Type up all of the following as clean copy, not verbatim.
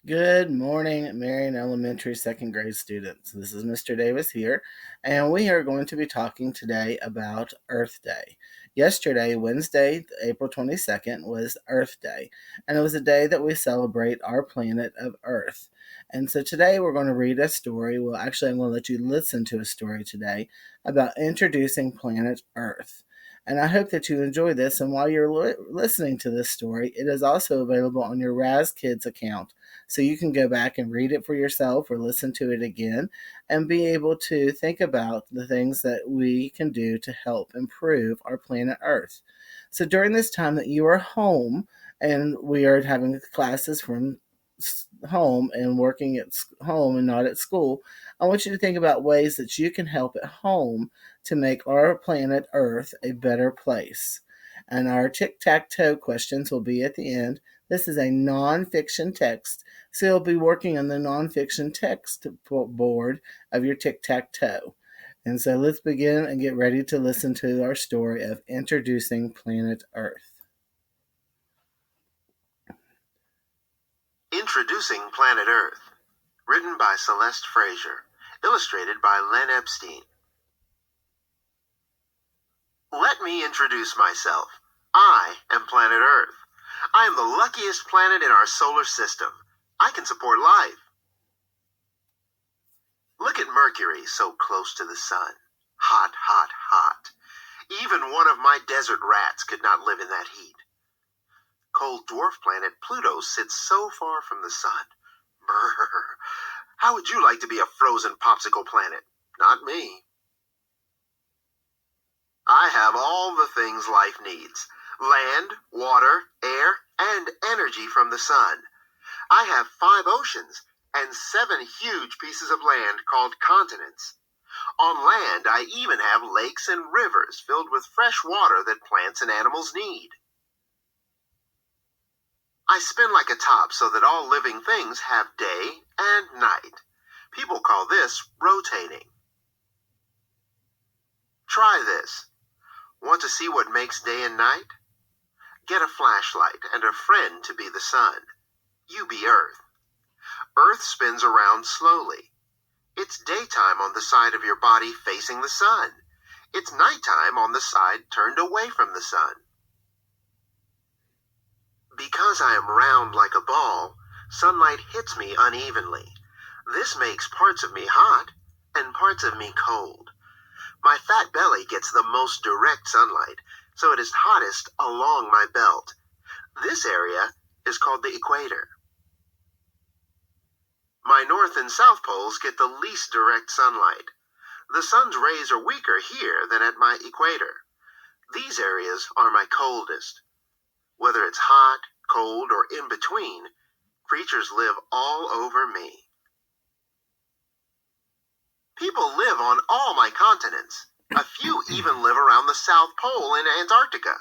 Good morning, Marion Elementary second grade students. This is Mr. Davis here, and we are going to be talking today about Earth Day. Yesterday, Wednesday, April 22nd, was Earth Day, and it was a day that we celebrate our planet of Earth. And so today we're going to read a story. Well, actually, I'm going to let you listen to a story today about introducing planet Earth. And I hope that you enjoy this. And while you're listening to this story, it is also available on your Raz Kids account, so you can go back and read it for yourself or listen to it again and be able to think about the things that we can do to help improve our planet Earth. So during this time that you are home and we are having classes from home and working at home and not at school, I want you to think about ways that you can help at home to make our planet Earth a better place. And our tic-tac-toe questions will be at the end. This is a nonfiction text, so you'll be working on the nonfiction text board of your tic-tac-toe. And so let's begin and get ready to listen to our story of introducing planet Earth. Introducing Planet Earth, written by Celeste Frazier, illustrated by Len Epstein. Let me introduce myself. I am Planet Earth. I am the luckiest planet in our solar system. I can support life. Look at Mercury, so close to the sun. Hot, hot, hot. Even one of my desert rats could not live in that heat. Cold dwarf planet Pluto sits so far from the sun. Brrr. How would you like to be a frozen popsicle planet? Not me. I have all the things life needs: land, water, air, and energy from the sun. I have 5 oceans and 7 huge pieces of land called continents. On land, I even have lakes and rivers filled with fresh water that plants and animals need. I spin like a top so that all living things have day and night. People call this rotating. Try this. Want to see what makes day and night? Get a flashlight and a friend to be the sun. You be Earth. Earth spins around slowly. It's daytime on the side of your body facing the sun. It's nighttime on the side turned away from the sun. Because I am round like a ball, sunlight hits me unevenly. This makes parts of me hot and parts of me cold. My fat belly gets the most direct sunlight, so it is hottest along my belt. This area is called the equator. My north and south poles get the least direct sunlight. The sun's rays are weaker here than at my equator. These areas are my coldest. Whether it's hot, cold, or in between, creatures live all over me. People live on all my continents. A few even live around the South Pole in Antarctica.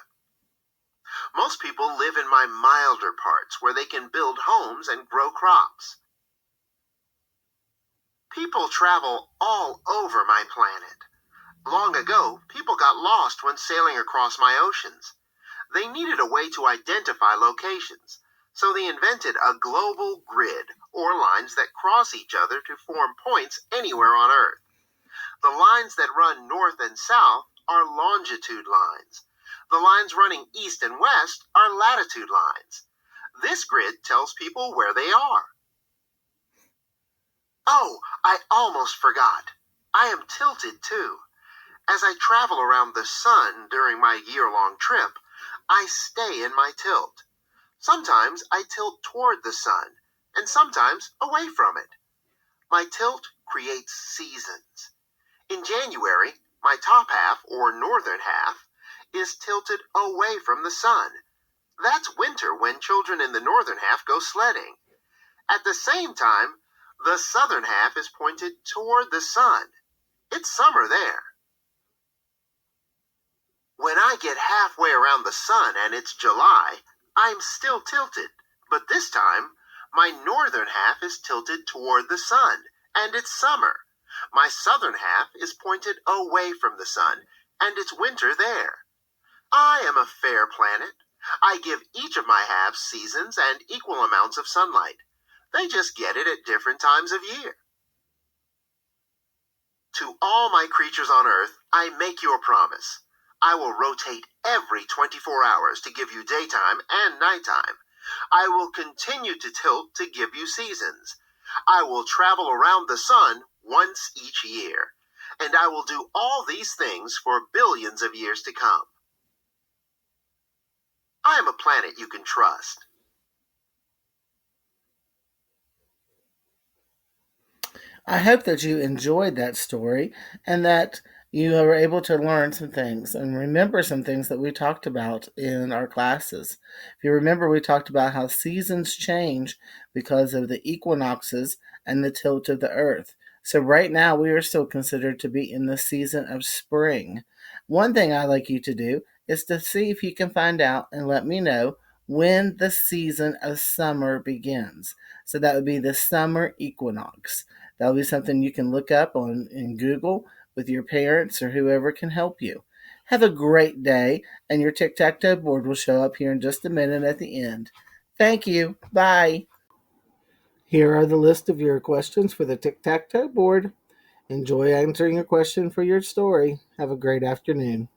Most people live in my milder parts where they can build homes and grow crops. People travel all over my planet. Long ago, people got lost when sailing across my oceans. They needed a way to identify locations, so they invented a global grid, or lines that cross each other to form points anywhere on Earth. The lines that run north and south are longitude lines. The lines running east and west are latitude lines. This grid tells people where they are. Oh, I almost forgot. I am tilted too. As I travel around the sun during my year-long trip, I stay in my tilt. Sometimes I tilt toward the sun, and sometimes away from it. My tilt creates seasons. In January, my top half, or northern half, is tilted away from the sun. That's winter when children in the northern half go sledding. At the same time, the southern half is pointed toward the sun. It's summer there. When I get halfway around the sun and it's July, I'm still tilted, but this time, my northern half is tilted toward the sun, and it's summer. My southern half is pointed away from the sun, and it's winter there. I am a fair planet. I give each of my halves seasons and equal amounts of sunlight. They just get it at different times of year. To all my creatures on Earth, I make you a promise. I will rotate every 24 hours to give you daytime and nighttime. I will continue to tilt to give you seasons. I will travel around the sun once each year. And I will do all these things for billions of years to come. I am a planet you can trust. I hope that you enjoyed that story and that you were able to learn some things and remember some things that we talked about in our classes. If you remember, we talked about how seasons change because of the equinoxes and the tilt of the earth. So, right now, we are still considered to be in the season of spring. One thing I'd like you to do is to see if you can find out and let me know when the season of summer begins. So, that would be the summer equinox. That'll be something you can look up on in Google with your parents or whoever can help you. Have a great day, and your tic tac toe board will show up here in just a minute at the end. Thank you. Bye. Here are the list of your questions for the tic tac toe board. Enjoy answering a question for your story. Have a great afternoon.